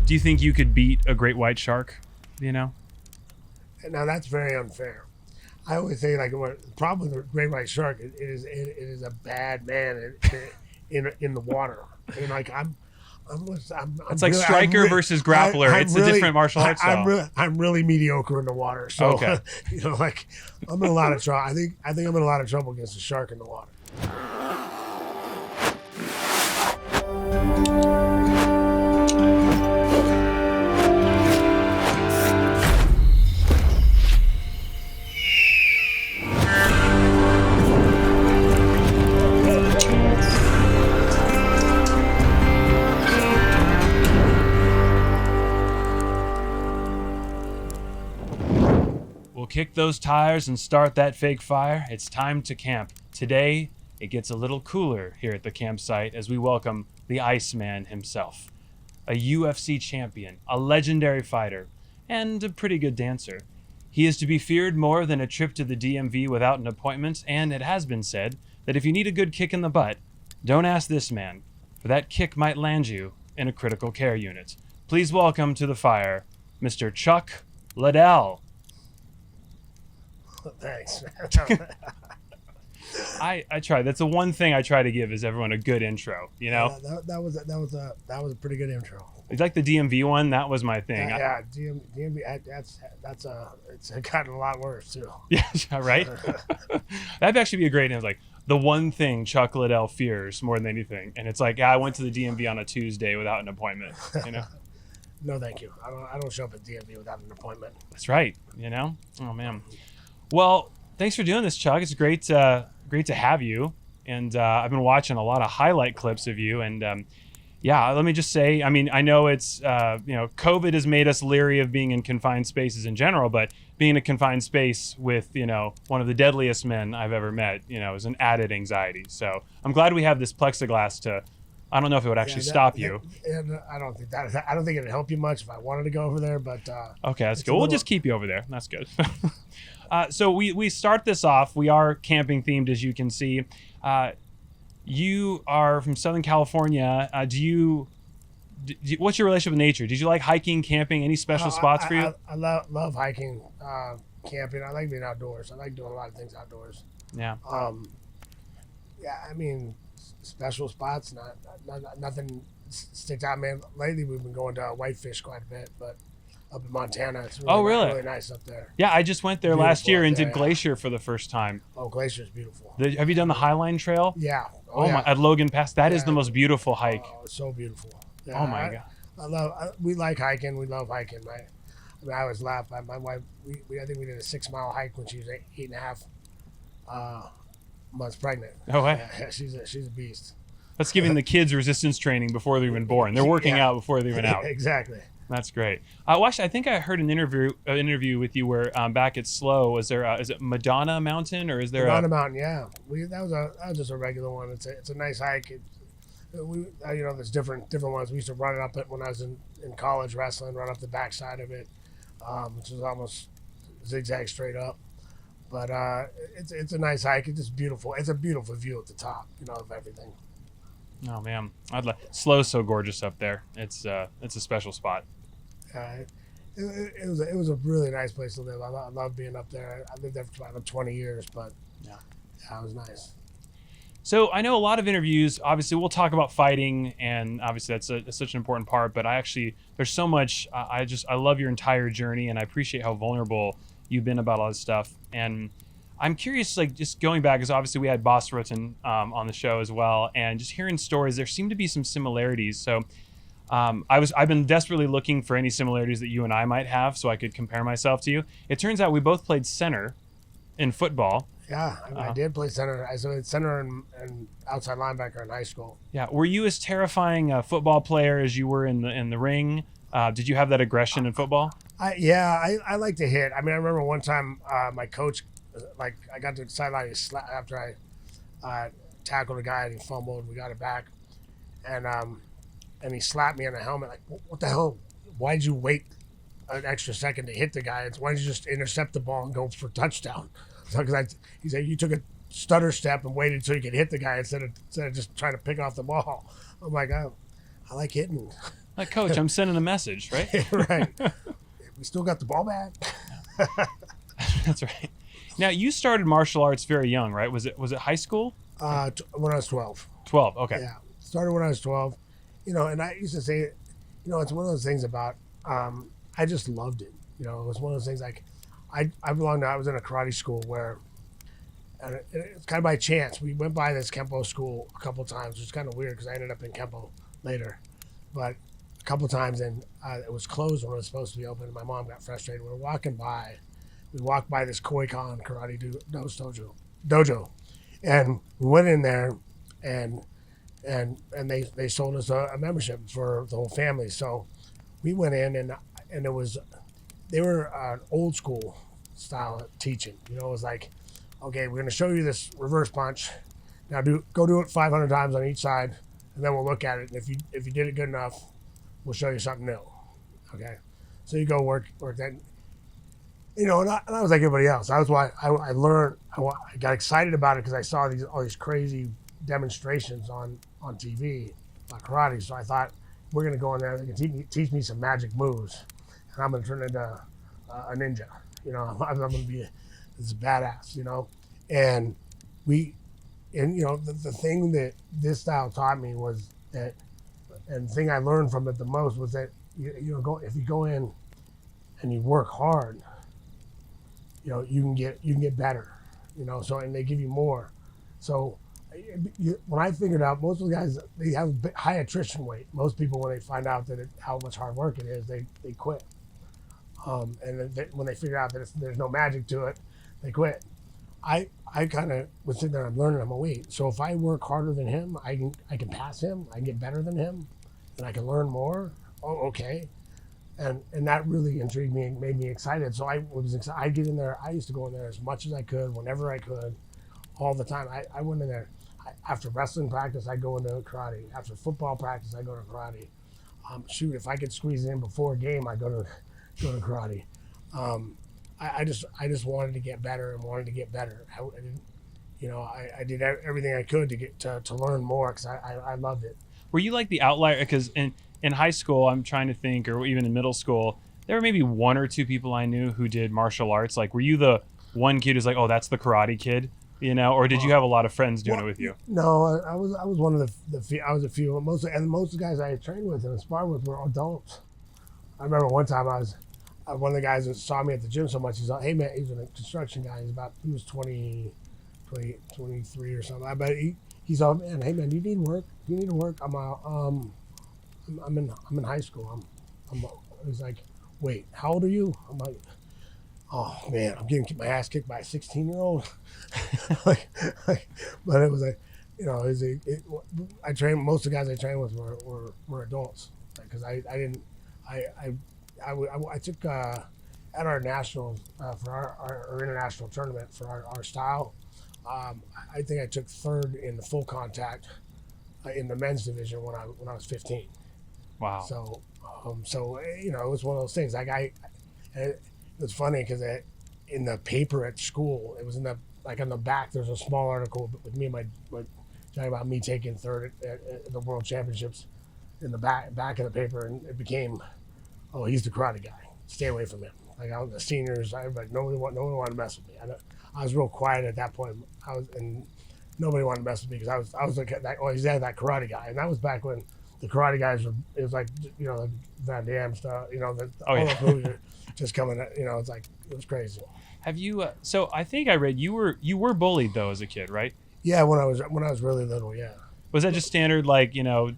Do you think you could beat a great white shark? You know? Now that's very unfair. I always say like the problem with the great white shark it is a bad man in the water. And like It's like striker versus grappler. It's a different martial arts style. I'm really mediocre in the water. So okay. like I'm in a lot of trouble. I think I'm in a lot of trouble against a shark in the water. Kick those tires and start that fake fire. It's time to camp. Today, it gets a little cooler here at the campsite as we welcome the Iceman himself. A UFC champion, a legendary fighter, and a pretty good dancer. He is to be feared more than a trip to the DMV without an appointment, and it has been said that if you need a good kick in the butt, don't ask this man, for that kick might land you in a critical care unit. Please welcome to the fire, Mr. Chuck Liddell. Thanks. I try. That's the one thing I try to give is everyone a good intro. You know. Yeah, that was a pretty good intro. It's like the DMV one. That was my thing. DMV. It's gotten a lot worse too. Yeah, right. That'd actually be a great name. Like the one thing Chuck Liddell fears more than anything, and it's like, yeah, I went to the DMV on a Tuesday without an appointment. You know. No, thank you. I don't show up at DMV without an appointment. That's right. You know. Oh man. Well, thanks for doing this, Chuck. It's great to have you. And I've been watching a lot of highlight clips of you. And yeah, let me just say, I mean, I know it's, COVID has made us leery of being in confined spaces in general, but being in a confined space with, one of the deadliest men I've ever met, is an added anxiety. So I'm glad we have this plexiglass to, I don't know if it would actually stop you. And I don't think it'd help you much if I wanted to go over there, but okay, that's good. We'll just keep you over there. That's good. So we start this off. We are camping themed, as you can see. You are from Southern California. What's your relationship with nature? Did you like hiking, camping? Any special spots for you? I love hiking, camping. I like being outdoors. I like doing a lot of things outdoors. Yeah. Yeah. I mean, special spots. Nothing sticks out, man. Lately, we've been going to whitefish quite a bit, but. Up in Montana, it's really nice up there. Yeah, I just went there last year and did Glacier for the first time. Oh, Glacier's beautiful. Have you done the Highline Trail? Yeah. My! At Logan Pass, that is the most beautiful hike. Oh, it's so beautiful. Yeah, oh my God. We like hiking. We love hiking. I always laugh. My wife. I think we did a 6-mile hike when she was 8.5 months pregnant. Oh, hey. Yeah, she's a beast. That's giving the kids resistance training before they're even born. They're working out before they're even out. Exactly. That's great. I think I heard an interview with you where back at Slow, was there is it Madonna Mountain or is there Madonna Mountain? Yeah, that was just a regular one. It's a nice hike. There's different ones. We used to run it up when I was in college wrestling, run up the backside of it, which is almost zigzag straight up. But it's a nice hike. It's just beautiful. It's a beautiful view at the top, of everything. Oh man, Slow's so gorgeous up there. It's a special spot. It was a really nice place to live. I love being up there. I lived there for about 20 years, but yeah, it was nice. So I know a lot of interviews, obviously we'll talk about fighting, and obviously that's such an important part, but there's so much, I love your entire journey, and I appreciate how vulnerable you've been about all this stuff. And I'm curious, like just going back, because obviously we had Boss Rutten on the show as well, and just hearing stories, there seem to be some similarities. So I've been desperately looking for any similarities that you and I might have so I could compare myself to you. It turns out we both played center in football. Yeah, I did play center. I played center and outside linebacker in high school. Yeah, were you as terrifying a football player as you were in the ring? Did you have that aggression in football? I like to hit. I mean, I remember one time my coach, I got to the sideline after I tackled a guy and he fumbled. We got it back, and he slapped me in the helmet. Like, what the hell? Why'd you wait an extra second to hit the guy? Why didn't you just intercept the ball and go for touchdown? So, he said you took a stutter step and waited until you could hit the guy instead of just trying to pick off the ball. I'm like, I like hitting. Like, coach, I'm sending a message, right? Right. We still got the ball back. That's right. Now, you started martial arts very young, right? Was it high school? When I was 12. 12. Okay. Yeah, started when I was 12. And I used to say, it's one of those things about, I just loved it. It was one of those things like, I was in a karate school where, and it's kind of by chance. We went by this Kempo school a couple times, which is kind of weird because I ended up in Kempo later. But a couple times, and it was closed when it was supposed to be open, and my mom got frustrated. We walked by this Koikan karate dojo, and we went in there, and they sold us a membership for the whole family. So we went in, and they were an old school style of teaching. It was like, okay, we're going to show you this reverse punch. Now go do it 500 times on each side, and then we'll look at it. And if you did it good enough, we'll show you something new. Okay, so you go work that. And I was like everybody else. I learned. I got excited about it because I saw all these crazy demonstrations on TV about karate. So I thought, we're going to go in there. They can teach me some magic moves, and I'm going to turn into a ninja. I'm going to be this badass. And the thing that this style taught me was that, and the thing I learned from it the most was that if you go in and you work hard, you can get better. So, and they give you more. So when I figured out, most of the guys, they have high attrition rate. Most people, when they find out how much hard work it is, they quit. And then when they figure out that there's no magic to it, they quit. I kind of was sitting there, I'm learning, I'm like, wait, so if I work harder than him, I can pass him, I can get better than him, and I can learn more. Oh, okay. And that really intrigued me and made me excited. So I'd get in there. I used to go in there as much as I could, whenever I could, all the time. I went in there. After wrestling practice, I'd go into karate. After football practice, I'd go to karate. If I could squeeze it in before a game, I'd go to karate. I just wanted to get better and wanted to get better. I did everything I could to get to learn more because I loved it. Were you like the outlier? Because in high school, I'm trying to think, or even in middle school, there were maybe one or two people I knew who did martial arts. Like, were you the one kid who's like, oh, that's the karate kid, or did you have a lot of friends doing it with you? No, I was one of the few. I was a few. Most of the guys I trained with and sparred with were adults. I remember one time one of the guys that saw me at the gym so much. He's like, hey man, he's a construction guy. He was 23 or something. I bet he's all, man, hey man, do you need work? Do you need to work? I'm in high school. He's like, wait, how old are you? I'm like, oh man, I'm getting my ass kicked by a 16-year-old. but it was like, I trained, most of the guys I trained with were adults because I took at our nationals for our international tournament for our style. I think I took third in the full contact in the men's division when I was 15. Wow. So it was one of those things. Like it was funny because in the paper at school, it was on the back. There's a small article with me and my talking about me taking third at the World Championships in the back of the paper, and it became, oh, he's the karate guy. Stay away from him. Like the seniors, everybody, nobody wanted to mess with me. I was real quiet at that point. And nobody wanted to mess with me because I was like he's that karate guy, and that was back when the karate guys it was like the Van Damme stuff, all those movies are just coming. It's like it was crazy. Have you? So I think I read you were bullied though as a kid, right? Yeah, when I was really little, yeah. Was that just standard, like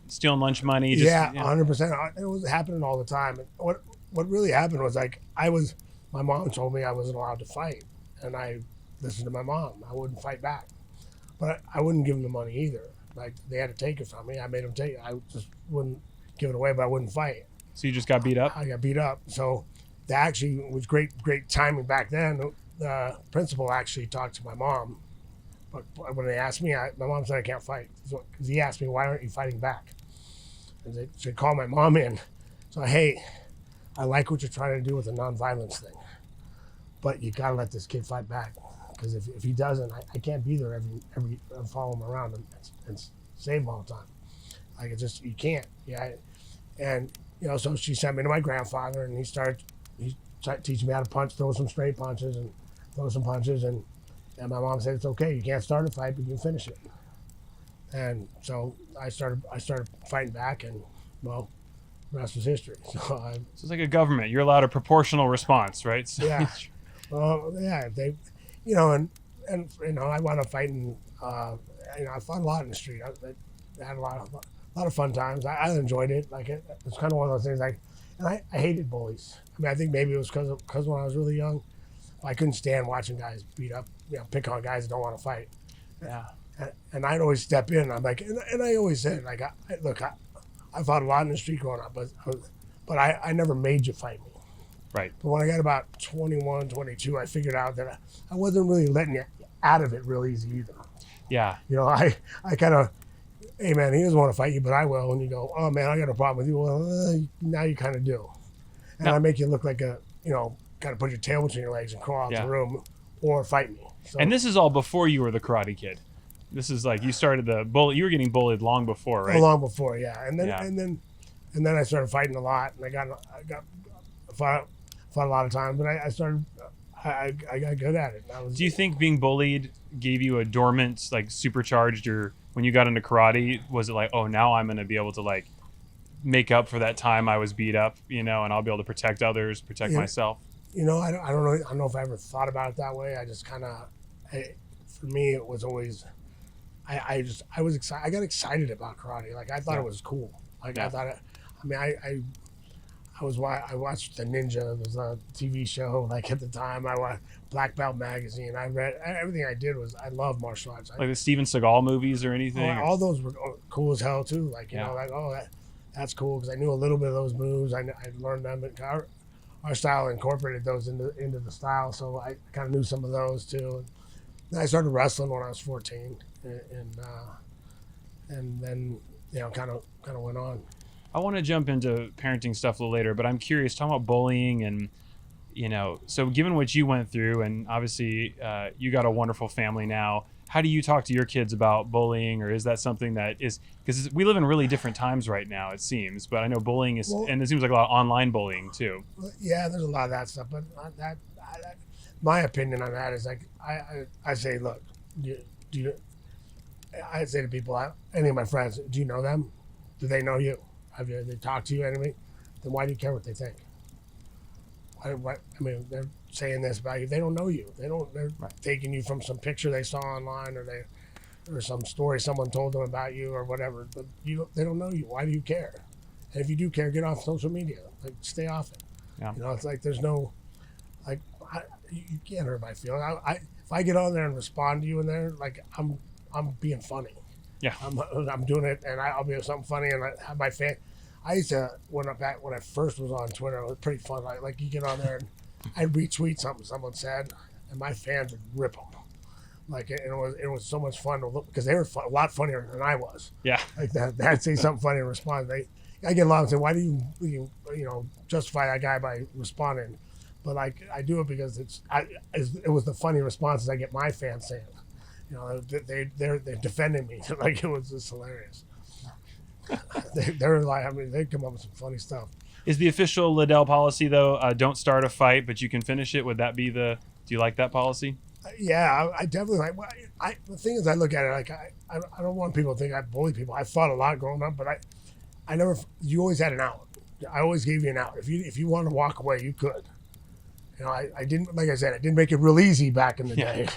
stealing lunch money? Yeah, 100%. It was happening all the time. And what really happened was my mom told me I wasn't allowed to fight, and I listened to my mom. I wouldn't fight back, but I wouldn't give them the money either. Like they had to take it from me. I made them take it. I just wouldn't give it away, but I wouldn't fight. So you just got beat up? I got beat up. So that actually was great timing back then. The principal actually talked to my mom, but when they asked me, my mom said I can't fight because he asked me, why aren't you fighting back? And they called my mom in. So hey, I like what you're trying to do with the nonviolence thing, but you gotta let this kid fight back. Because if he doesn't, I can't be there every follow him around and save him all the time. Like you can't. Yeah, and So she sent me to my grandfather, and he started teaching me how to punch, throw some straight punches, and throw some punches, and my mom said it's okay. You can't start a fight, but you can finish it. And so I started fighting back, and well, the rest was history. So it's like a government. You're allowed a proportional response, right? So yeah, well, yeah, they, and I wound up fighting. I fought a lot in the street. I had a lot of fun times. I enjoyed it. Like it's kind of one of those things. I hated bullies. I mean, I think maybe it was because when I was really young, I couldn't stand watching guys beat up, pick on guys that don't want to fight. Yeah. And I'd always step in. I'm like, and I always said, like, look, I fought a lot in the street growing up, but I never made you fight me. Right. But when I got about 21, 22, I figured out that I wasn't really letting you out of it real easy either. Yeah. I kind of, hey man, he doesn't want to fight you, but I will. And you go, oh man, I got a problem with you. Well, now you kind of do. And I make you look like kind of put your tail between your legs and crawl out the room or fight me. So, and this is all before you were the Karate Kid. This is like you started the bully. You were getting bullied long before, right? Long before, yeah. And then I started fighting a lot, and I fought a lot of times. But I got good at it. Do you think being bullied gave you a dormant, like supercharged your when you got into karate? Was it like, oh, now I'm going to be able to like make up for that time I was beat up, and I'll be able to protect others, protect myself? I don't know. I don't know if I ever thought about it that way. I just kind of, for me, it was always. I was excited. I got excited about karate. Like I thought it was cool. Like I thought it. I mean, I watched the Ninja. It was a TV show. Like at the time, I watched Black Belt magazine. I read everything. I did was I love martial arts. Like the Steven Seagal movies or anything. All those were cool as hell too. Like that's cool because I knew a little bit of those moves. I learned them. Our style incorporated those into the style, so I kind of knew some of those too. And I started wrestling when I was 14. And then kind of went on. I want to jump into parenting stuff a little later, but I'm curious, talking about bullying and so given what you went through, and obviously you got a wonderful family now, how do you talk to your kids about bullying, or is that something that is, because we live in really different times right now, it seems, but I know bullying is, and it seems like a lot of online bullying too. Yeah, there's a lot of that stuff, but my opinion on that is like I say, look, I say to people, any of my friends, do you know them? Do they know you? Have they talked to you? Anything? Then why do you care what they think? I mean, they're saying this about you. They don't know you. They're taking you from some picture they saw online, or some story someone told them about you, or whatever. But they don't know you. Why do you care? And if you do care, get off social media. Like, stay off it. Yeah. It's like there's no, like, you can't hurt my feelings. If I get on there and respond to you in there, like I'm being funny. Yeah. I'm doing it, and I'll be something funny, and I have my fan. I used to when I first was on Twitter, it was pretty fun. Like you get on there and I'd retweet something someone said, and my fans would rip them. Like it was so much fun to look because they were a lot funnier than I was. Yeah. Like that, they'd say something funny and respond. I get a lot of saying, why do you justify that guy by responding? But like I do it because it was the funny responses I get my fans saying. They're defending me. Like it was just hilarious. They're like, I mean, they come up with some funny stuff. Is the official Liddell policy though, don't start a fight, but you can finish it? Would that be do you like that policy? Yeah, I definitely like. The thing is, I look at it like I don't want people to think I bully people. I fought a lot growing up, but I never. You always had an out. I always gave you an out. If you wanted to walk away, you could. I didn't, like I said, I didn't make it real easy back in the day,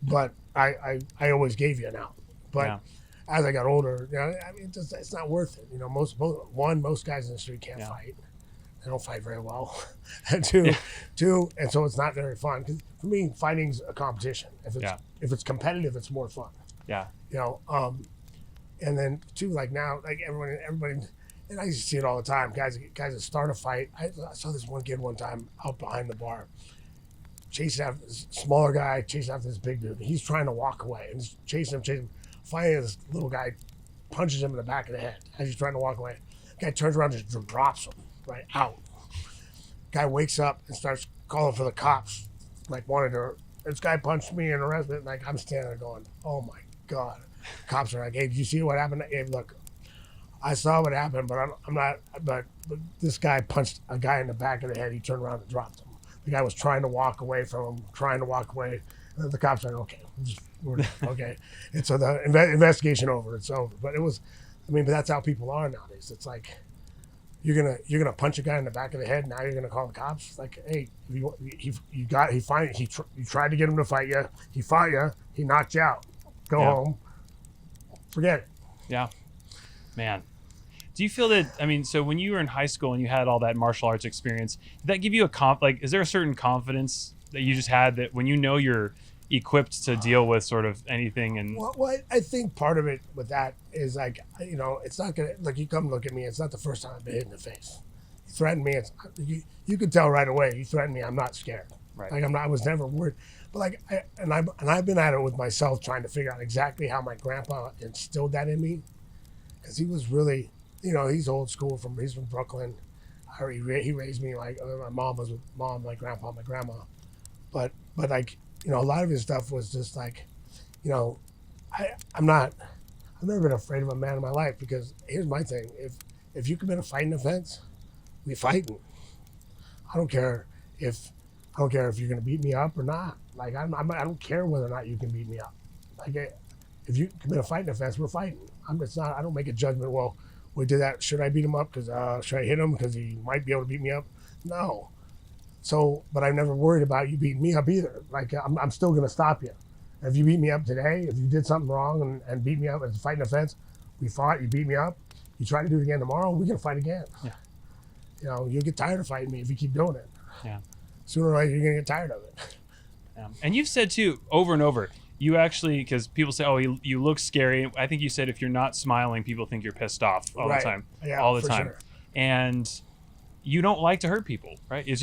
but I always gave you an out. But as I got older, I mean, it's not worth it. Most guys in the street can't fight. They don't fight very well. And two, and so it's not very fun. 'Cause for me, fighting's a competition. If it's competitive, it's more fun. Yeah. And then two, like now, like everybody, and I used to see it all the time. Guys that start a fight. I saw this one kid one time out behind the bar, chasing after this smaller guy, chasing after this big dude. He's trying to walk away and just chasing him. Finally, this little guy punches him in the back of the head as he's trying to walk away. The guy turns around and just drops him right out. Guy wakes up and starts calling for the cops, like wanted to. This guy punched me and arrested me. Like I'm standing there going, oh my God. Cops are like, hey, did you see what happened? Hey, look, I saw what happened, but I'm not. But this guy punched a guy in the back of the head. He turned around and dropped him. The guy was trying to walk away from him, trying to walk away. And the cops are like, okay, we're okay. And so the investigation over. It's over. But it was, I mean, but that's how people are nowadays. It's like you're gonna punch a guy in the back of the head. Now you're gonna call the cops. It's like, hey, you tried to get him to fight you. He fought you. He knocked you out. Go home. Forget it. Yeah, man. Do you feel that, I mean, so when you were in high school and you had all that martial arts experience, did that give you is there a certain confidence that you just had that when you know you're equipped to deal with sort of anything? And well, I think part of it with that is like, it's not gonna, like, you come look at me, it's not the first time I've been hit in the face. You threaten me, you can tell right away, you threaten me, I'm not scared. Right. Like I was never worried. But like, I've been at it with myself trying to figure out exactly how my grandpa instilled that in me. Because he was really, he's old school, he's from Brooklyn. He raised me like, my mom was with mom, my grandpa, my grandma. But like, a lot of his stuff was just like, I've never been afraid of a man in my life, because here's my thing. If you commit a fighting offense, we fighting. I don't care if you're going to beat me up or not. Like, I don't care whether or not you can beat me up. Like, if you commit a fighting offense, we're fighting. I don't make a judgment. Well, we did that. Should I beat him up? Should I hit him because he might be able to beat me up? No. So, but I've never worried about you beating me up either. Like, I'm still going to stop you. If you beat me up today, if you did something wrong and beat me up as a fighting offense, we fought, you beat me up, you try to do it again tomorrow, we're going to fight again. Yeah. You'll get tired of fighting me if you keep doing it. Yeah. Sooner or later, you're going to get tired of it. Yeah. And you've said too, over and over, you actually, because people say, oh, you look scary. I think you said if you're not smiling, people think you're pissed off all the time. Yeah, all the for time. Sure. And you don't like to hurt people, right? It's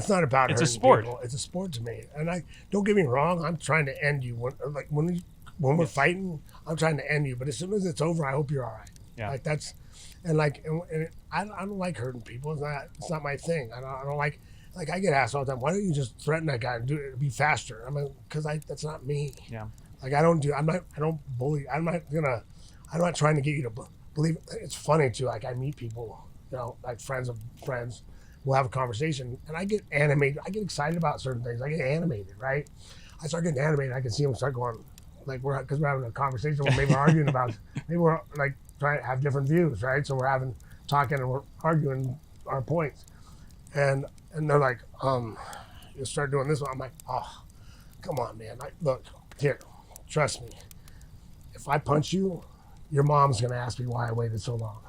not about it's hurting a sport. People. It's a sport to me. And don't get me wrong, I'm trying to end you. When we're fighting, I'm trying to end you. But as soon as it's over, I hope you're all right. Yeah. Like that's, and I don't like hurting people. It's not my thing. I don't like I get asked all the time, why don't you just threaten that guy and do it, be faster? I mean, because that's not me. Yeah. Like I don't bully. I'm not trying to get you to believe. It's funny too. Like I meet people, like friends of friends. We'll have a conversation, and I get animated. I get excited about certain things. I get animated, right? I start getting animated. I can see them start going, like because we're having a conversation. Maybe we're arguing about. Maybe we're like trying to have different views, right? So we're talking and we're arguing our points, and they're like, you start doing this one. I'm like, oh, come on, man. Look, here, trust me. If I punch you, your mom's gonna ask me why I waited so long.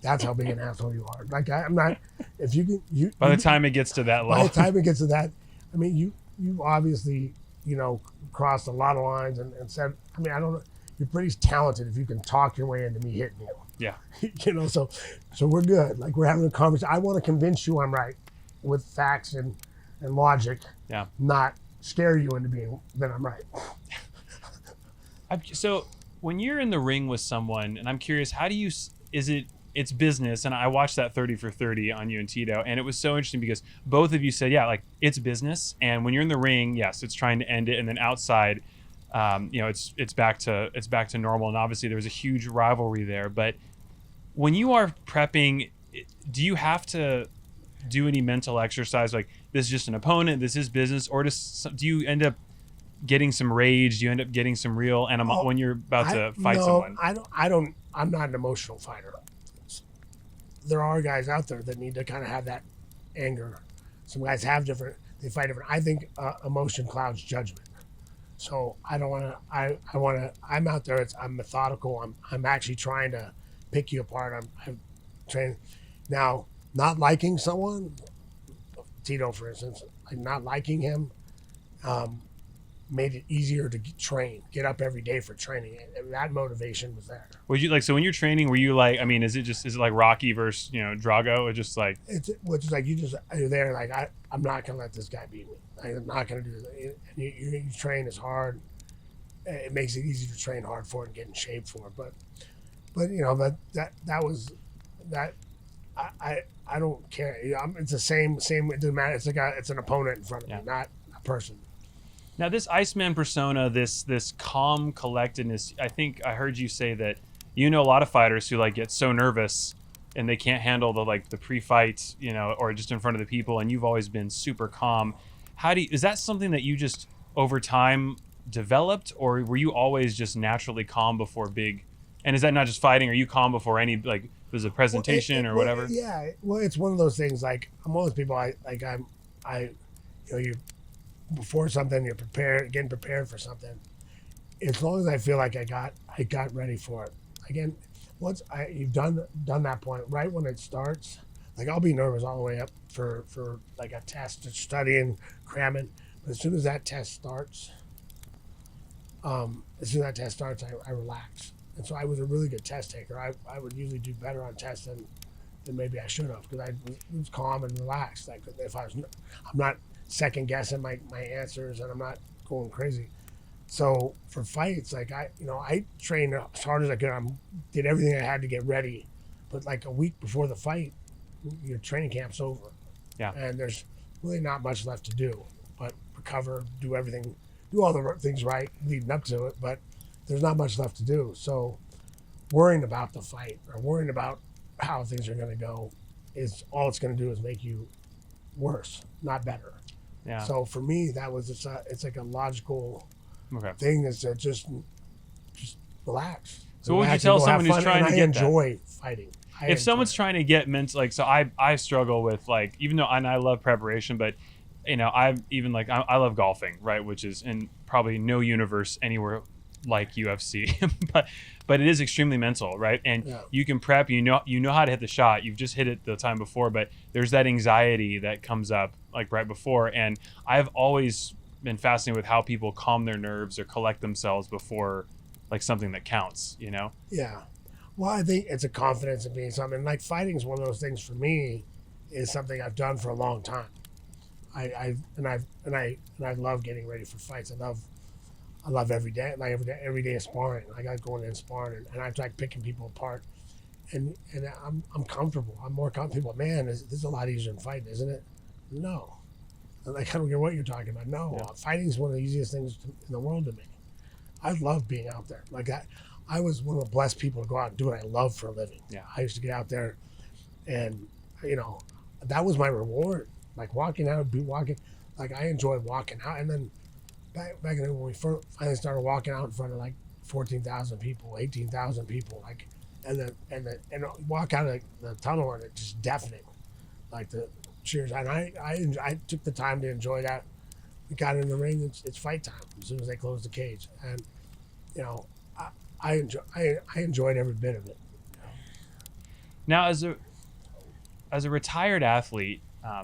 That's how big an asshole you are. Like I'm not. If you can, by the time it gets to that level. By the time it gets to that, I mean, you obviously, crossed a lot of lines and said. I mean, I don't know. You're pretty talented if you can talk your way into me hitting you. Yeah. So we're good. Like we're having a conversation. I want to convince you I'm right with facts and logic. Yeah. Not scare you into being that I'm right. So when you're in the ring with someone, and I'm curious, how do you? It's business, and I watched that 30 for 30 on you and Tito, and it was so interesting because both of you said, yeah, like it's business, and when you're in the ring, yes, it's trying to end it, and then outside, it's back to normal, and obviously there was a huge rivalry there. But when you are prepping, do you have to do any mental exercise like this is just an opponent, this is business, or do you end up getting some rage? Do you end up getting some real animal when you're about to fight someone? I'm not an emotional fighter. There are guys out there that need to kind of have that anger. Some guys have they fight different. I think emotion clouds judgment. So I don't want to, I'm out there, I'm methodical. I'm actually trying to pick you apart. I'm trying. Now, not liking someone, Tito, for instance, like not liking him, made it easier to get up every day for training, and that motivation was there. Would you so when you're training, were you like, I mean, is it like Rocky versus Drago, or just like which is like you're there like I'm not gonna let this guy beat me. I'm not gonna do this. And you train as hard. It makes it easy to train hard for it and get in shape for it. But that was that. I don't care. It's the same. It doesn't matter. It's an opponent in front of me, not a person. Now, this Iceman persona, this calm collectedness, I think I heard you say that you know, a lot of fighters who like get so nervous and they can't handle the pre-fight, you know, or just in front of the people, and you've always been super calm. Is that something that you just over time developed, or were you always just naturally calm before big? And is that not just fighting? Are you calm before any, like, there's a presentation or whatever? Yeah, well, it's one of those things. Like, I'm one of those people. You before something, you're prepared, getting prepared for something. As long as I feel like I got ready for it. Again, once you've done that point, right when it starts, like, I'll be nervous all the way up for like a test, studying, cramming. But as soon as that test starts, I relax. And so I was a really good test taker. I would usually do better on tests than maybe I should have, because I was calm and relaxed. Like, I'm not second guessing my answers, and I'm not going crazy. So for fights, like, I trained as hard as I could. I did everything I had to get ready, but like a week before the fight, your training camp's over. Yeah. And there's really not much left to do, but recover, do everything, do all the things right leading up to it. But there's not much left to do. So worrying about the fight or worrying about how things are going to go is all it's going to do is make you worse, not better. Yeah. So for me, that was it's like a logical thing is to just relax. So what would you tell someone who's trying to get that? I enjoy fighting. If someone's trying to get mental, like, so I struggle with, like, even though I love preparation, but, you know, I love golfing, right? Which is in probably no universe anywhere like UFC, but it is extremely mental, right? And you can prep, you know how to hit the shot. You've just hit it the time before, but there's that anxiety that comes up like right before. And I've always been fascinated with how people calm their nerves or collect themselves before like something that counts, you know? Yeah. Well, I think it's a confidence in being something. Like, fighting is one of those things for me, is something I've done for a long time. I love getting ready for fights. I love every day, like every day of sparring. I got going in and sparring, and I like picking people apart, and I'm comfortable. I'm more comfortable. Man, this is a lot easier than fighting, isn't it? No, like, I don't care what you're talking about. No, fighting is one of the easiest things in the world to me. I love being out there. Like, I was one of the blessed people to go out and do what I love for a living. Yeah, I used to get out there, and that was my reward. Like, walking out, like, I enjoyed walking out, and then. Back then, when we finally started walking out in front of like 14,000 people, 18,000 people, like, and walk out of the tunnel, and it's just deafening, like the cheers. And I took the time to enjoy that. We got in the ring. It's fight time as soon as they closed the cage, and I enjoyed every bit of it. Now, as a retired athlete.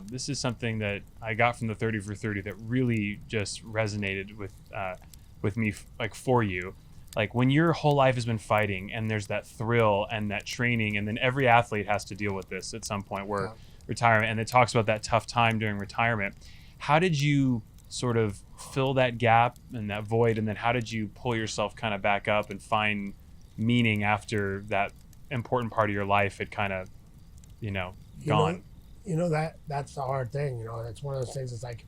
This is something that I got from the 30 for 30 that really just resonated with me, like, for you. Like, when your whole life has been fighting, and there's that thrill and that training, and then every athlete has to deal with this at some point where retirement, and it talks about that tough time during retirement. How did you sort of fill that gap and that void, and then how did you pull yourself kind of back up and find meaning after that important part of your life had kind of, gone? That's the hard thing. That's one of those things. It's like,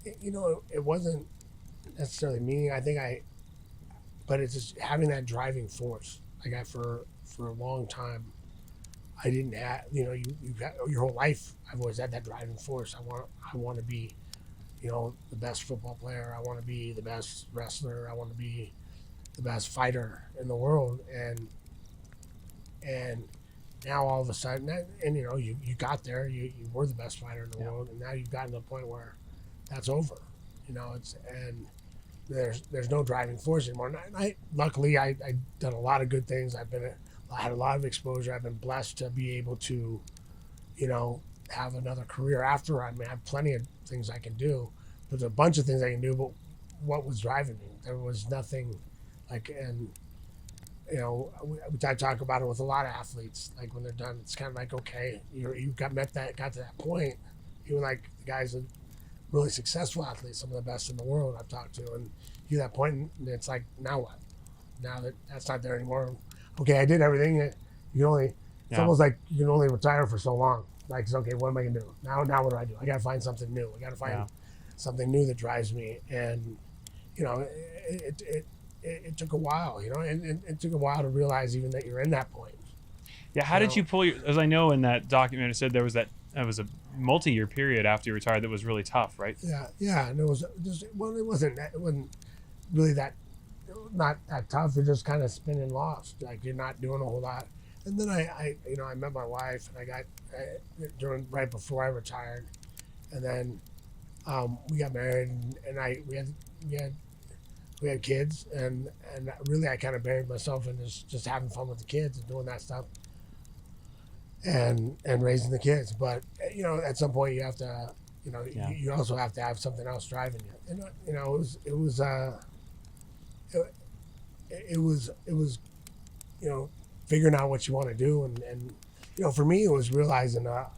it wasn't necessarily me. But it's just having that driving force. Like, for a long time, I didn't have. You got your whole life. I've always had that driving force. I want to be, the best football player. I want to be the best wrestler. I want to be the best fighter in the world. And now all of a sudden, you got there, you were the best fighter in the world, and now you've gotten to a point where that's over. And there's no driving force anymore. And luckily, I've done a lot of good things. I had a lot of exposure. I've been blessed to be able to, have another career after. I have plenty of things I can do. There's a bunch of things I can do, but what was driving me? There was nothing, I talk about it with a lot of athletes. Like, when they're done, it's kind of like, okay, you got to that point. Even like the guys that really successful athletes, some of the best in the world I've talked to, and you that point, and it's like, now what? Now that's not there anymore. Okay, I did everything. It's almost like you can only retire for so long. Like, it's okay, what am I gonna do now? What do? I got to find something new. I got to find something new that drives me, and it took a while, and it took a while to realize even that you're in that point. Yeah, how did you pull your? As I know in that document, it said that was a multi-year period after you retired that was really tough, right? Yeah, and it was just it wasn't really that not that tough. You're just kind of spinning lost, like you're not doing a whole lot. And then I met my wife, and I got during right before I retired, and then we got married, and we had we had kids, and really I kind of buried myself in just having fun with the kids and doing that stuff, and raising the kids. But at some point you have to, Yeah. you also have to have something else driving you. And it, it was figuring out what you want to do, and for me it was realizing part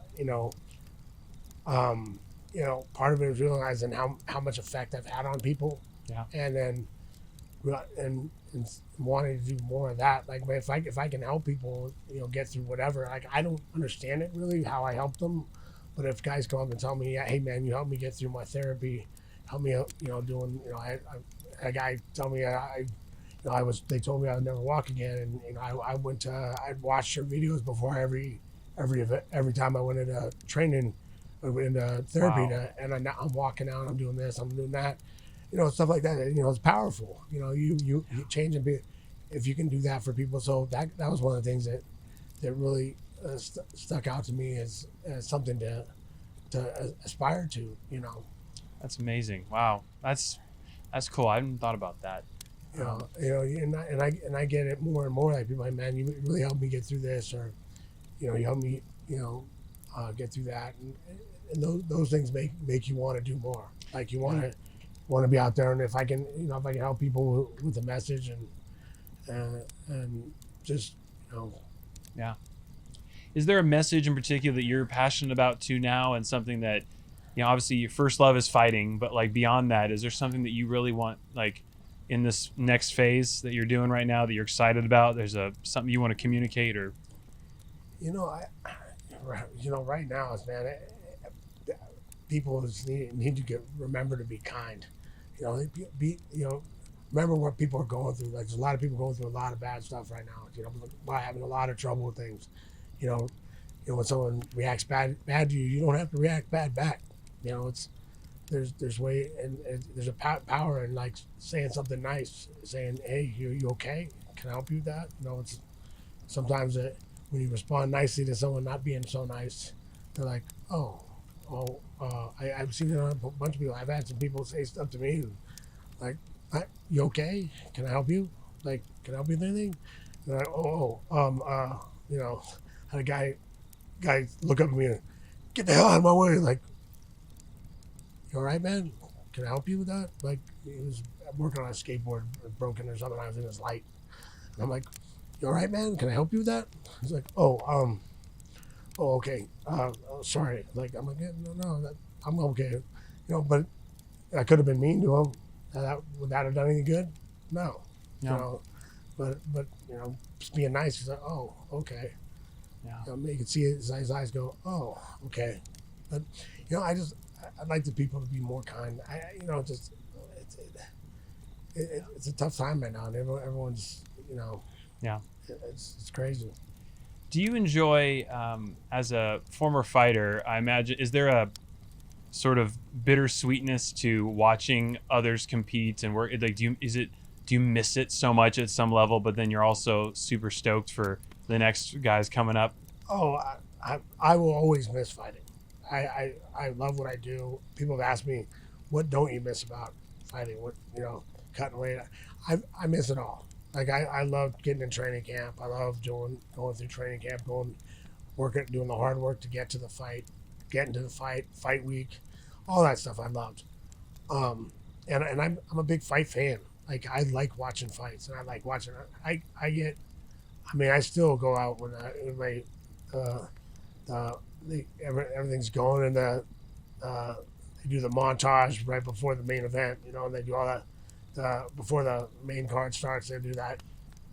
of it was realizing how much effect I've had on people, Yeah. and then and wanting to do more of that. Like if I can help people, get through whatever. Like I don't understand it really how I help them, but if guys come up and tell me, yeah, hey man, you helped me get through my therapy, help me, doing, a guy tell me they told me I would never walk again, and I went to I watched their videos before every time I went into training, into therapy, Wow. and I'm walking out, I'm doing this, I'm doing that, stuff like that. It's powerful. You change and be, if you can do that for people. So that was one of the things that really stuck out to me as something to aspire to. That's amazing. Wow. That's cool. I hadn't thought about that. And I get it more and more. Like people, like, man, you really helped me get through this, or you helped me, get through that, and those things make you want to do more. Like you want to be out there, and if I can, if I can help people with a message, and just, Yeah. Is there a message in particular that you're passionate about too now, and something that, obviously your first love is fighting, but like beyond that, is there something that you really want, like in this next phase that you're doing right now that you're excited about? There's something you want to communicate, or right now, man, people just need to remember to be kind. Remember what people are going through. Like there's a lot of people going through a lot of bad stuff right now. By having a lot of trouble with things. When someone reacts bad to you, you don't have to react bad back. It's there's way, and there's a power in like saying something nice, saying, hey, you okay? Can I help you with that? It's sometimes when you respond nicely to someone not being so nice, they're like, I've seen it on a bunch of people. I've had some people say stuff to me, like, you okay? Can I help you? Like, can I help you with anything? And they're like, had a guy look up at me and get the hell out of my way. Like, you all right, man? Can I help you with that? Like, he was working on a skateboard, broken or something. I was in his light. And I'm like, you all right, man? Can I help you with that? He's like, okay. Sorry. Like, I'm like, yeah, no, I'm okay. But I could have been mean to him. Would that have done any good? No. no? But just being nice. He's like, oh, okay. Yeah. You can see his eyes go, oh, okay. But I'd like the people to be more kind. It's a tough time right now, and everyone's, Yeah. it's crazy. Do you enjoy, as a former fighter, I imagine, is there a sort of bittersweetness to watching others compete and work? Like, do you miss it so much at some level, but then you're also super stoked for the next guys coming up? Oh, I will always miss fighting. I love what I do. People have asked me, what don't you miss about fighting? What, cutting weight? I miss it all. Like I love getting in training camp. I love going through training camp, doing the hard work to get to the fight, getting to the fight week, all that stuff I loved. And I'm a big fight fan. Like I like watching fights, and I like watching. I still go out when everything's going, and they do the montage right before the main event. And they do all that. Before the main card starts, they do that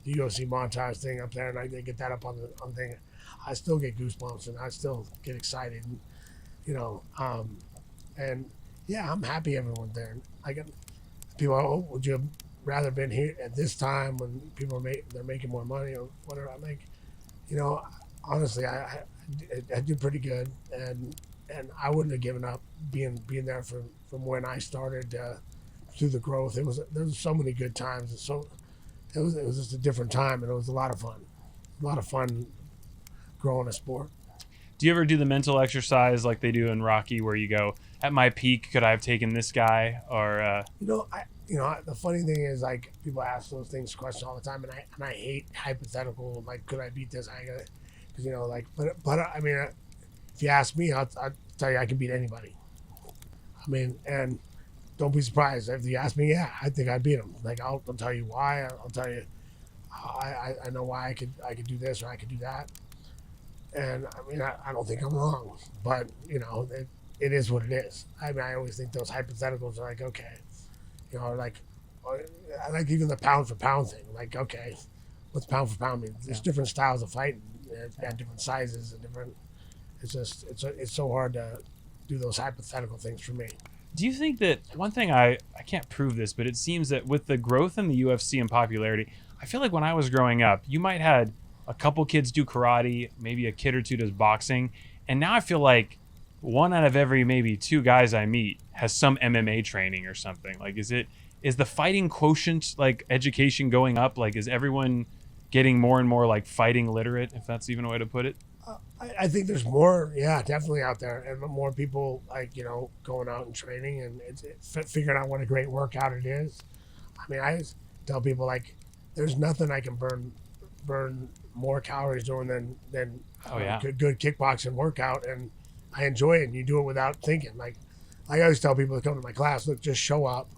UFC montage thing up there, and they get that up on the thing. I still get goosebumps, and I still get excited, and yeah, I'm happy everyone's there. I get people, would you rather been here at this time when people are they're making more money or whatever. I'm like, you know, honestly, I did pretty good, and I wouldn't have given up being there from when I started through the growth. There was so many good times, and so it was just a different time, and it was a lot of fun growing a sport. Do you ever do the mental exercise like they do in Rocky, where you go, "At my peak, could I have taken this guy?" Or The funny thing is, like, people ask those things questions all the time, and I hate hypothetical, like, could I beat this? Because but I mean, if you ask me, I'll tell you I can beat anybody. I mean, and don't be surprised if you ask me. Yeah, I think I'd beat him. Like, I'll tell you why. I'll tell you, I know why I could do this or I could do that. And I mean, I don't think I'm wrong, but it is what it is. I mean, I always think those hypotheticals are like, okay, I like even the pound for pound thing. Like, okay, what's pound for pound mean? There's different styles of fighting. It's got different sizes and different. It's just it's so hard to do those hypothetical things for me. do you think that one thing I can't prove this, but it seems that with the growth in the UFC and popularity, I feel like when I was growing up, you might had a couple kids do karate, maybe a kid or two does boxing, and now I feel like one out of every maybe two guys I meet has some MMA training or something. Like, is the fighting quotient, like, education going up? Like, is everyone getting more and more like fighting literate, if that's even a way to put it? I think there's more, yeah, definitely out there, and more people like going out and training and figuring out what a great workout it is. I mean, I just tell people, like, there's nothing I can burn more calories doing than good kickboxing workout, and I enjoy it. And you do it without thinking. Like I always tell people that come to my class, look, just show up.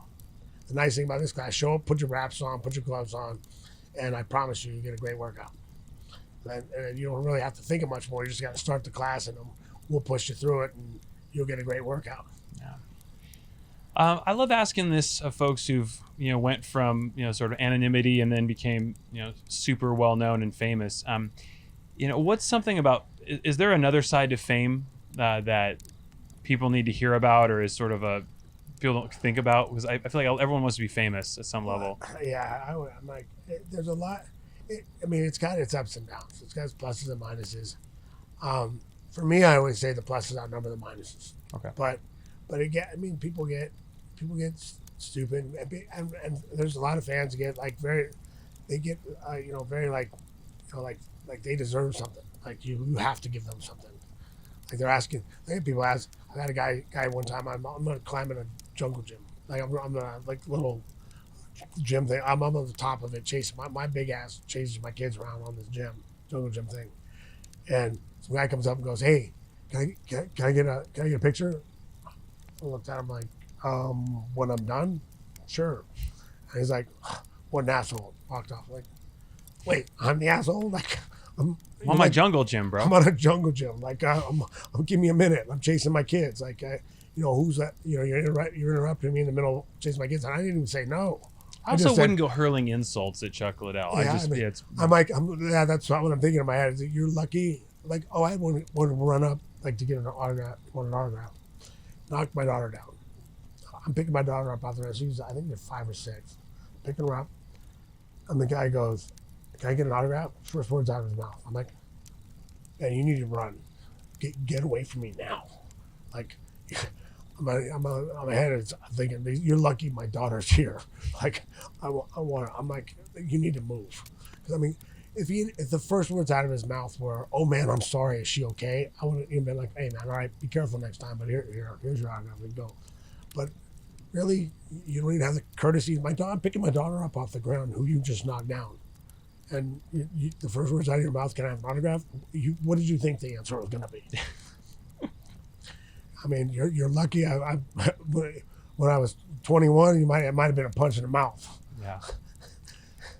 The nice thing about this class, show up, put your wraps on, put your gloves on, and I promise you get a great workout. And you don't really have to think of much more. You just got to start the class, and we'll push you through it, and you'll get a great workout. Yeah. I love asking this of folks who've went from sort of anonymity and then became super well known and famous. What's something about? Is there another side to fame that people need to hear about, or is sort of a people don't think about? Because I feel like everyone wants to be famous at some level. Yeah, I'm like, there's a lot. I mean, it's got its ups and downs. It's got its pluses and minuses. For me, I always say the pluses outnumber the minuses. Okay. But again, I mean, people get stupid, and there's a lot of fans get like very like they deserve something. Like you have to give them something. Like they're asking. People ask. I had a guy one time. I'm gonna climb in a jungle gym. Like I'm gonna like little gym thing. I'm on the top of it, chasing my big ass chases my kids around on this jungle gym thing. And some guy comes up and goes, "Hey, can I get a picture?" I looked at him like, when I'm done, sure. And he's like, "What an asshole!" Walked off. Like, wait, I'm the asshole? Like, I'm on my jungle gym, bro. I'm on a jungle gym. Like, I'm give me a minute. I'm chasing my kids. Like, who's that? You're interrupting me in the middle of chasing my kids, and I didn't even say no. I also wouldn't go hurling insults at Chuck Liddell. Yeah, that's what I'm thinking in my head. Is that you're lucky. Like, oh, I want to run up like to get an autograph. Knock my daughter down. I'm picking my daughter up out there. I think they're 5 or 6. Picking her up, and the guy goes, "Can I get an autograph?" First words out of his mouth. I'm like, "Man, you need to run. Get away from me now." Like, I'm ahead of thinking, "You're lucky my daughter's here." Like, I'm like, "You need to move." Because I mean, if the first words out of his mouth were, "Oh man, I'm sorry, is she okay?" I would have been like, "Hey man, all right, be careful next time. But here's your autograph. We go." But really, you don't even have the courtesy. I'm picking my daughter up off the ground, who you just knocked down, and the first words out of your mouth, "Can I have an autograph?" What did you think the answer was going to be? I mean, you're lucky. When I was 21, it might have been a punch in the mouth. Yeah.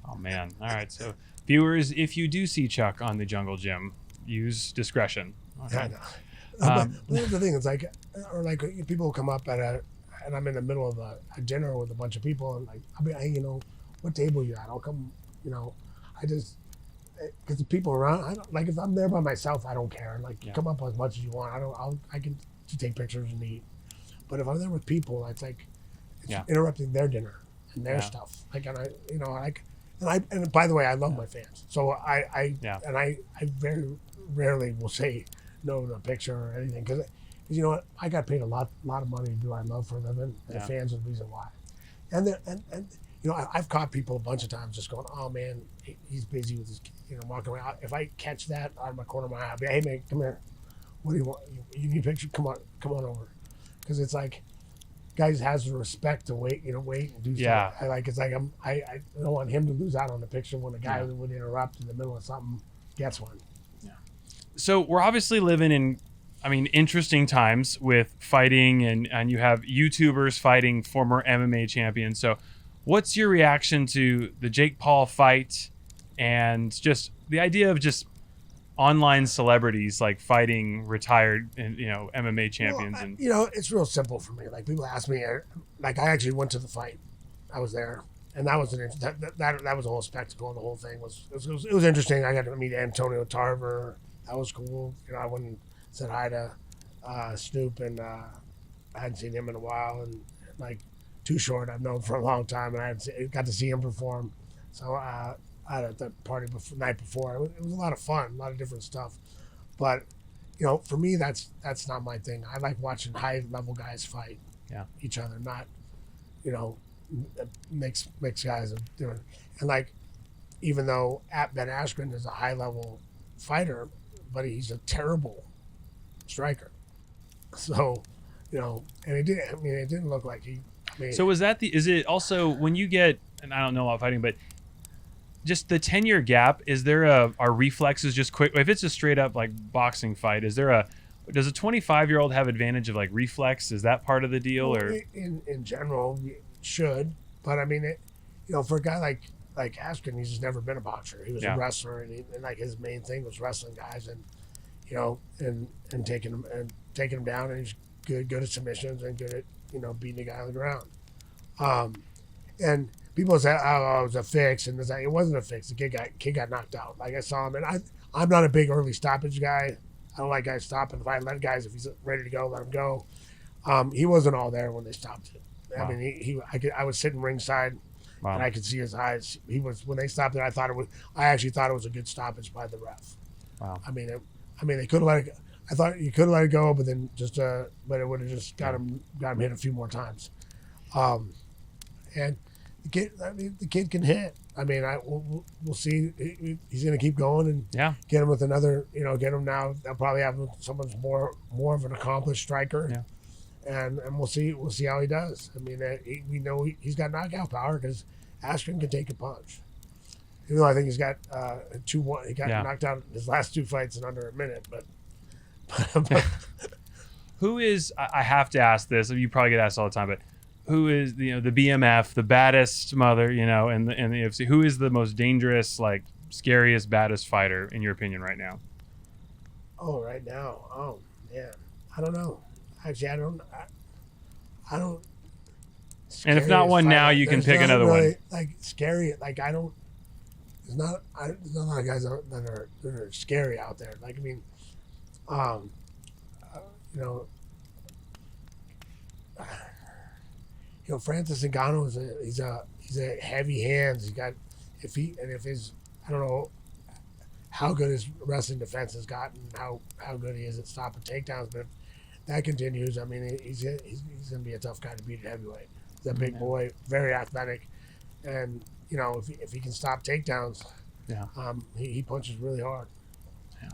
Oh man. All right. So viewers, if you do see Chuck on the jungle gym, use discretion. Okay. Yeah, I know. But that's the thing. It's like, or like people come up and I'm in the middle of a dinner with a bunch of people, and like, I'll be, "Hey, what table you at? I'll come." I just, because the people around, I don't, like, if I'm there by myself, I don't care. Like, come up as much as you want. I can take pictures and eat. But if I'm there with people, it's like, it's interrupting their dinner. and their stuff. Like, and and by the way, I love my fans. So I very rarely will say no to a picture or anything, because you know what, I got paid a lot of money to do what I love for a living, and the fans are the reason why. And you know, I've caught people a bunch of times just going, oh man, he's busy with his, you know, walking around. If I catch that out of my corner of my eye, I'll be, hey man, come here. What do you want? You need a picture? Come on over. Because it's like, guys has the respect to wait and do stuff. It's like I don't want him to lose out on the picture when a guy would interrupt in the middle of something gets one. Yeah. So we're obviously living in, interesting times with fighting, and you have YouTubers fighting former MMA champions. So what's your reaction to the Jake Paul fight and just the idea of just online celebrities like fighting retired and MMA champions? Well, you know, it's real simple for me. Like, people ask me, like, I actually went to the fight. I was there, and that was that was a whole spectacle. The whole thing was interesting. I got to meet Antonio Tarver. That was cool. You know, I went and said hi to Snoop, and I hadn't seen him in a while, and like Too Short I've known for a long time, and I got to see him perform. So at the party night before. It was a lot of fun, a lot of different stuff. But, you know, for me, that's not my thing. I like watching high-level guys fight each other, not, you know, mix guys of different. And, like, even though Ben Askren is a high-level fighter, but he's a terrible striker. So, you know, and it didn't look like he made. So is it also when you get, and I don't know about fighting, but just the 10-year gap, is there are reflexes just quick? If it's a straight up like boxing fight, does a 25-year-old have advantage of like reflex? Is that part of the deal? Well, or in general, you should, but I mean, you know, for a guy like Askren, he's just never been a boxer. He was a wrestler, and like his main thing was wrestling guys, and you know, and taking them down, and he's good at submissions and good at, you know, beating the guy on the ground. And people say, oh, it was a fix, and it wasn't a fix. The kid got knocked out. Like, I saw him, and I'm not a big early stoppage guy. I don't like guys stopping. If I let guys, if he's ready to go, let him go. He wasn't all there when they stopped it. Wow. I mean, I was sitting ringside, and I could see his eyes. He was, when they stopped it, I actually thought it was a good stoppage by the ref. Wow. I mean, they could have let it. I thought you could have let it go, but then but it would have just got him hit a few more times. And the kid can hit. I mean, we'll see. He's going to keep going and get him with another. You know, get him now. They'll probably have someone's more of an accomplished striker. Yeah. And we'll see how he does. I mean, we know he's got knockout power because Askren can take a punch. Even though I think he's got 2-1. He got knocked out in his last 2 fights in under a minute. But who is? I have to ask this. You probably get asked all the time, but who is the BMF, the baddest mother, in the UFC? Who is the most dangerous, like scariest, baddest fighter in your opinion right now? Oh, right now, oh man, I don't know. Actually, I don't. And if not one now, you can pick another one. Like scary, like I don't. There's not a lot of guys that are scary out there. Like, I mean, Francis Ngannou he's a heavy hands. I don't know how good his wrestling defense has gotten, how good he is at stopping takedowns, but if that continues, I mean, he's gonna be a tough guy to beat at heavyweight. He's a big boy, very athletic, and if he can stop takedowns, he punches really hard. Yeah.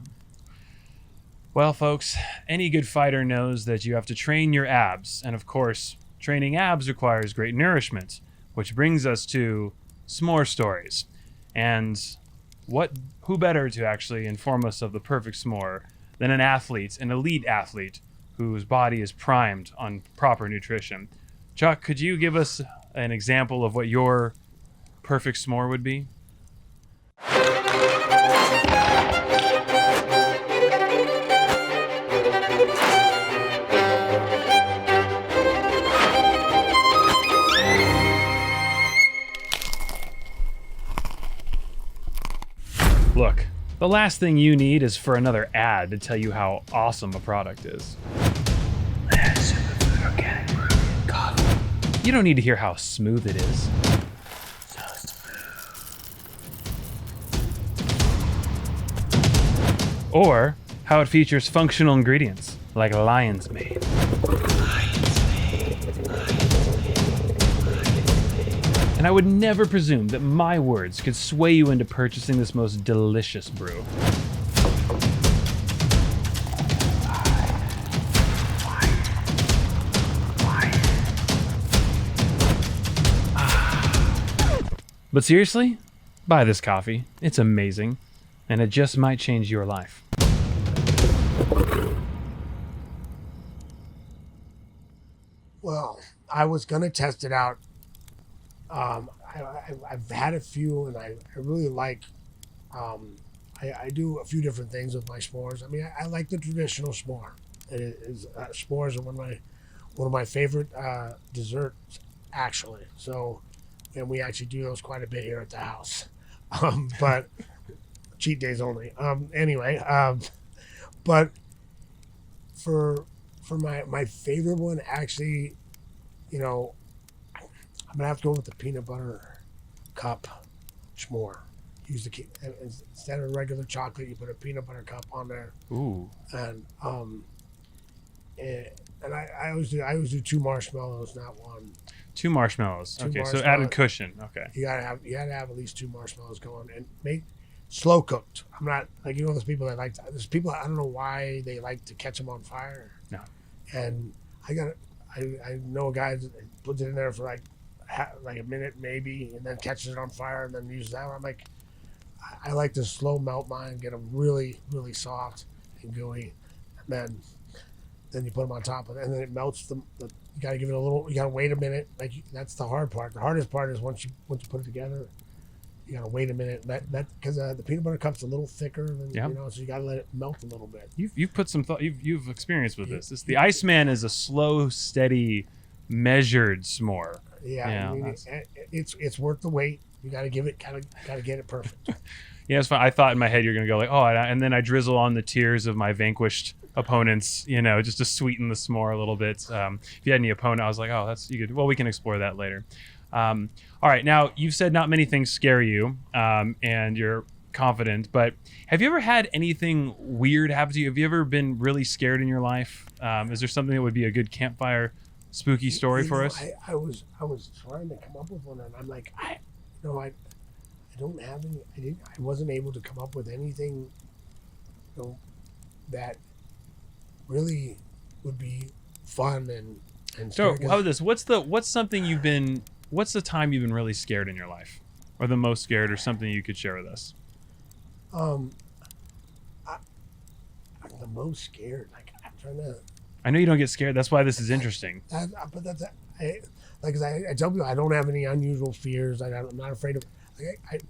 Well, folks, any good fighter knows that you have to train your abs, and of course, training abs requires great nourishment, which brings us to s'more stories. And who better to actually inform us of the perfect s'more than an elite athlete whose body is primed on proper nutrition. Chuck, could you give us an example of what your perfect s'more would be? Look, the last thing you need is for another ad to tell you how awesome a product is. You don't need to hear how smooth it is. Or how it features functional ingredients like lion's mane. And I would never presume that my words could sway you into purchasing this most delicious brew. But seriously, buy this coffee. It's amazing, and it just might change your life. Well, I was gonna test it out. I've had a few, and I really like. I do a few different things with my s'mores. I mean, I like the traditional s'more. S'mores are one of my favorite desserts, actually. So, and we actually do those quite a bit here at the house. But cheat days only. Anyway, but for my favorite one, actually, you know, I'm gonna have to go with the peanut butter cup s'more. Use the instead of regular chocolate, you put a peanut butter cup on there. Ooh. And I always do 2 marshmallows, not one. 2 marshmallows. Two Okay, so marshmallows. added cushion. Okay. You gotta have at least 2 marshmallows going, and make slow cooked. I'm not like, you know, those people that there's people, I don't know why they like to catch them on fire. No. And I know a guy that puts it in there for like a minute maybe, and then catches it on fire and then uses that one. I'm like, I like to slow melt mine, get them really, really soft and gooey, and then you put them on top of it, and then it melts them. You gotta give it a little. You gotta wait a minute. Like, that's the hard part. The hardest part is once you put it together, you gotta wait a minute. That because the peanut butter cup's a little thicker than, you know, so you gotta let it melt a little bit. You've put some thought. You've experienced with this. The Iceman is a slow, steady, measured s'more. Yeah, I mean, it's worth the wait. You gotta get it perfect. Yeah, it's fine. I thought in my head you're gonna go like, oh, and then I drizzle on the tears of my vanquished opponents, you know, just to sweeten the s'more a little bit. If you had any opponent, I was like, oh, we can explore that later. All right, now you've said not many things scare you, and you're confident, but have you ever had anything weird happen to you? Have you ever been really scared in your life? Is there something that would be a good campfire spooky story for us? I was trying to come up with one, and I'm like, I don't have any. I wasn't able to come up with anything, you know, that really would be fun and So scary. how about this? What's the time you've been really scared in your life, or the most scared, or something you could share with us? I'm the most scared. Like, I'm trying to. I know you don't get scared. That's why this is interesting. But that's I tell people I don't have any unusual fears. I'm not afraid of.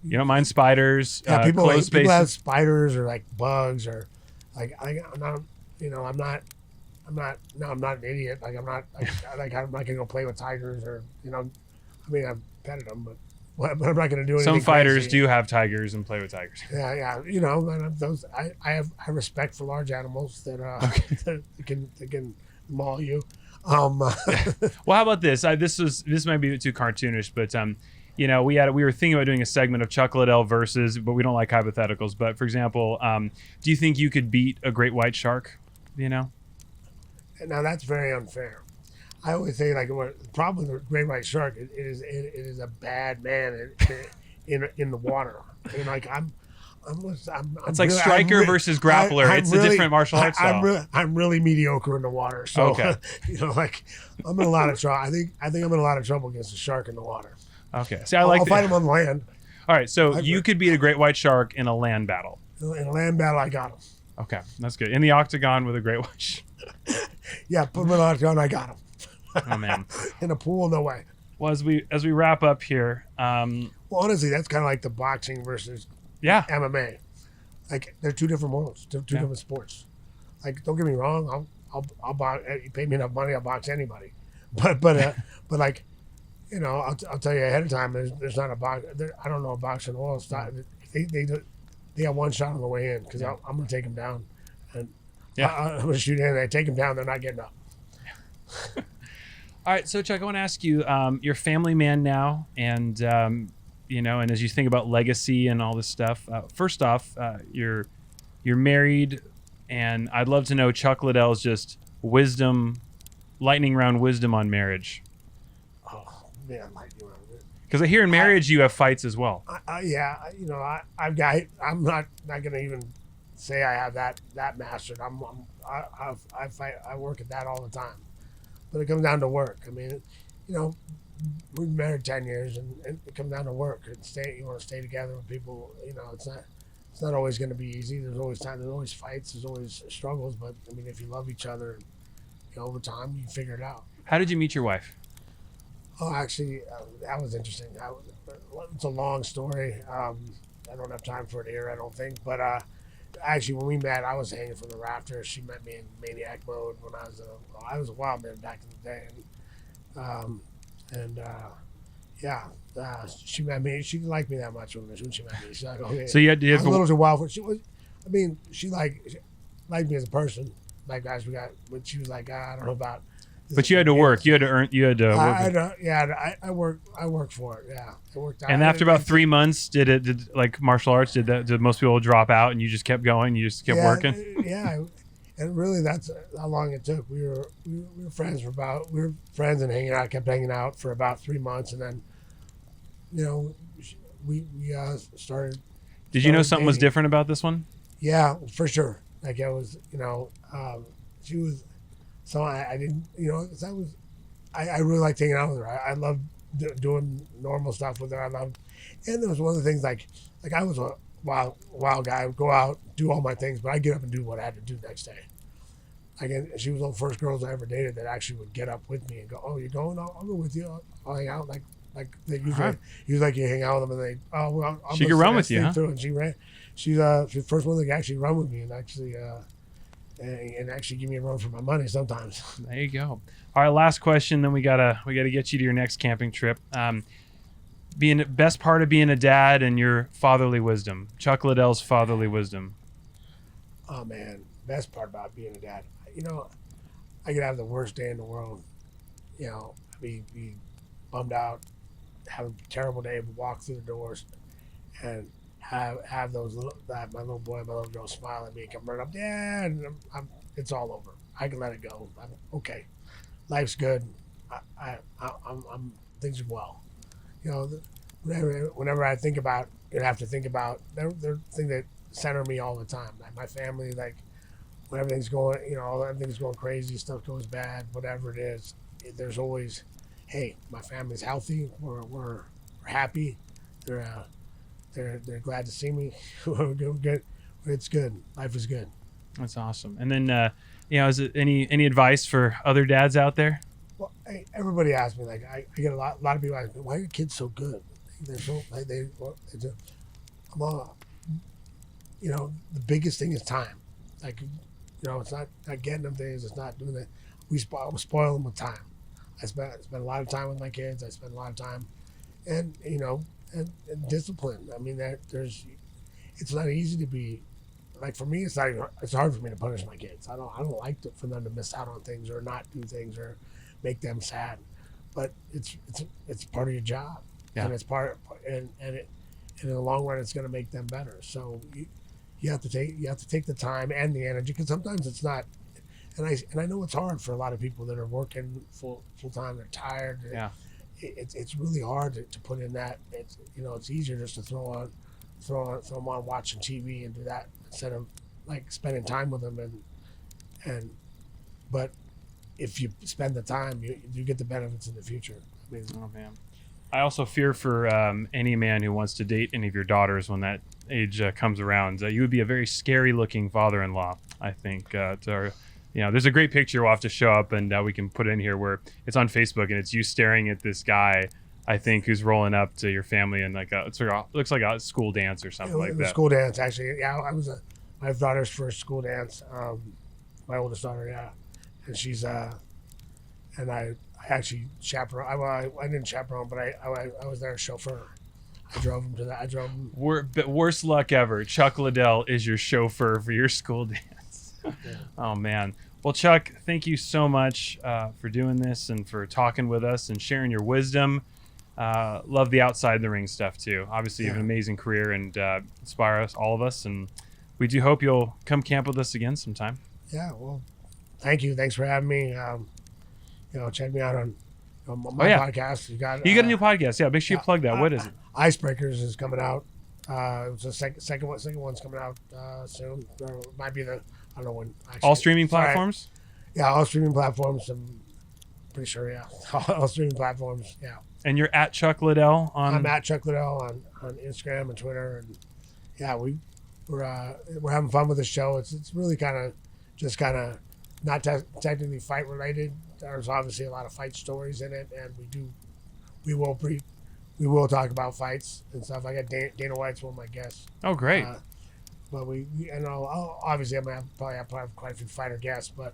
You don't mind spiders, people closed people have spaces? spiders or like bugs or like I'm not. You know, I'm not an idiot. Like, I'm not gonna go play with tigers or, you know. I mean, I've petted them, but I'm not gonna do anything. Some fighters crazy. do have tigers and play with tigers. Yeah. You know, and I have respect for large animals that that can maul you. Well, how about this? This might be a bit too cartoonish, but you know, we were thinking about doing a segment of Chuck Liddell versus, but we don't like hypotheticals. But for example, do you think you could beat a great white shark? You know. Now that's very unfair. I always say, like, the problem with the great white shark, it is a bad man in the water. And like It's like striker versus grappler. It's a different martial arts style. I'm really mediocre in the water. So, okay. You know, like, I'm in a lot of trouble. I think I'm in a lot of trouble against a shark in the water. Okay. See, I'll fight him on land. All right. So you could beat a great white shark in a land battle. In a land battle, I got him. Okay, that's good. In the octagon with a great white shark. Yeah, put him in the octagon, I got him. Oh man. In a pool, no way. Well, as we wrap up here, well, honestly, that's kind of like the boxing versus MMA. Like, they're two different worlds, two different sports. Like, don't get me wrong, I'll box. You pay me enough money, I'll box anybody. But like, you know, I'll tell you ahead of time. There's not a box. I don't know a boxing world. They got one shot on the way in, because I'm gonna take them down, and I'm gonna shoot in. I take them down, they're not getting up. All right, so Chuck, I want to ask you, you're a family man now, and and as you think about legacy and all this stuff, first off, you're married, and I'd love to know Chuck Liddell's just wisdom, lightning round wisdom on marriage. Oh man, lightning round. Because I hear in marriage you have fights as well. I'm not gonna even say I have that mastered. I fight. I work at that all the time. But it comes down to work. I mean, we've been married 10 years, and it comes down to work. And you want to stay together with people. It's not always going to be easy. There's always time. There's always fights. There's always struggles. But I mean, if you love each other, over time, you figure it out. How did you meet your wife? Oh, actually, that was interesting. It's a long story. I don't have time for it here, I don't think. But actually, when we met, I was hanging from the rafters. She met me in maniac mode when I was a wild man back in the day. She met me. She didn't like me that much when she met me. She's like, okay. So you had I was a little too wild for. She liked me as a person. Like guys, but she was like, I don't know about. But you had to work. You had to earn. You had to work. I worked for it. Yeah, it worked out. And after about 3 months, did like martial arts? Did most people drop out and you just kept going? You just kept working? Yeah, and really that's how long it took. We were friends and kept hanging out for about 3 months, and then, we started. Did you know something dating. was different about this one? Yeah, for sure. Like it was, she was. So I didn't, I really liked hanging out with her. I loved doing normal stuff with her. And there was one of the things like I was a wild guy. I would go out, do all my things, but I'd get up and do what I had to do next day. Again, she was one of the first girls I ever dated that actually would get up with me and go, "Oh, you're going? I'll go with you. I'll hang out." Like they usually you hang out with them and she could run with you, huh? And she ran. She's the first one that could actually run with me and actually. And actually give me a run for my money sometimes. There you go. All right, last question. Then we gotta get you to your next camping trip. Being best part of being a dad and your fatherly wisdom. Chuck Liddell's fatherly wisdom. Oh man, best part about being a dad. I could have the worst day in the world. Be bummed out, have a terrible day, but walk through the doors, and have those my little boy, my little girl smile at me, come right up, Dad, and it's all over. I can let it go. I'm okay. Life's good. I'm things are well. Whenever I think about it, I have to think about they're things that center me all the time. Like my family, like when everything's going, everything's going crazy, stuff goes bad, whatever it is. There's always, hey, my family's healthy. We're happy. They're glad to see me. We're good. It's good. Life is good. That's awesome. And then, is it any advice for other dads out there? Well, everybody asks me, like, I get a lot of people ask me, why are your kids so good? They're so, like, they do. I'm all, the biggest thing is time. Like, it's not getting them things. It's not doing that. We spoil them with time. I spend a lot of time with my kids. I spend a lot of time, and discipline. I mean, it's not easy to be, like for me, it's hard for me to punish my kids. I don't like for them to miss out on things or not do things or make them sad, but it's part of your job, and it's and in the long run, it's going to make them better. So you have to take the time and the energy, because sometimes it's not. And I know it's hard for a lot of people that are working full time. They're tired. Yeah. It's really hard to put in that. It's easier just to throw them on watching TV and do that instead of like spending time with them but if you spend the time, you get the benefits in the future. I mean, oh man, I also fear for any man who wants to date any of your daughters when that age comes around. You would be a very scary looking father-in-law, I think. There's a great picture we'll have to show up and we can put it in here where it's on Facebook and it's you staring at this guy, I think, who's rolling up to your family and looks like a school dance or something like that. School dance, actually. Yeah, I was my daughter's first school dance. My oldest daughter, yeah, and she's and I actually chaperoned. I didn't chaperone, but I was their chauffeur. I drove him to that. Worst luck ever. Chuck Liddell is your chauffeur for your school dance. Yeah. Oh man. Well, Chuck, thank you so much for doing this and for talking with us and sharing your wisdom. Love the outside the ring stuff too. Obviously, you have an amazing career and inspire us, all of us. And we do hope you'll come camp with us again sometime. Yeah, well, thank you. Thanks for having me. Check me out on my podcast. You got a new podcast. Yeah, make sure you plug that. What is it? Icebreakers is coming out. It's the second one's coming out soon. Or it might be I don't know when. Actually. All streaming platforms? Yeah, all streaming platforms. I'm pretty sure, yeah. All streaming platforms, yeah. And you're at Chuck Liddell on... I'm at Chuck Liddell on Instagram and Twitter. And yeah, we're having fun with the show. It's really kind of not technically fight related. There's obviously a lot of fight stories in it, and we will talk about fights and stuff. I got Dana White's one of my guests. Oh, great! But obviously I'm gonna probably have quite a few fighter guests, but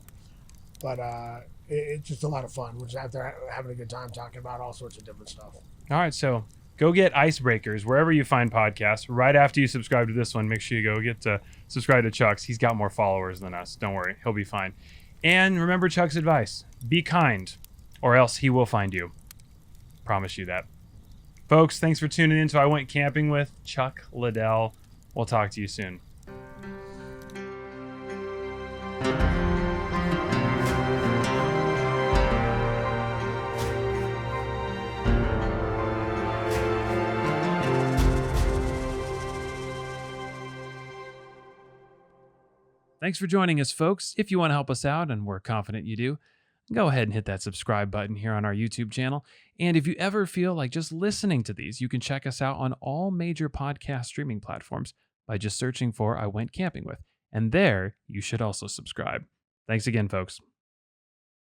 it's just a lot of fun. We're just out there having a good time talking about all sorts of different stuff. All right, so go get Icebreakers wherever you find podcasts. Right after you subscribe to this one, make sure you go get to subscribe to Chuck's. He's got more followers than us. Don't worry, he'll be fine. And remember Chuck's advice: be kind, or else he will find you. Promise you that. Folks, thanks for tuning in to I Went Camping with Chuck Liddell. We'll talk to you soon. Thanks for joining us, folks. If you want to help us out, and we're confident you do, go ahead and hit that subscribe button here on our YouTube channel. And if you ever feel like just listening to these, you can check us out on all major podcast streaming platforms by just searching for I Went Camping With. And there, you should also subscribe. Thanks again, folks.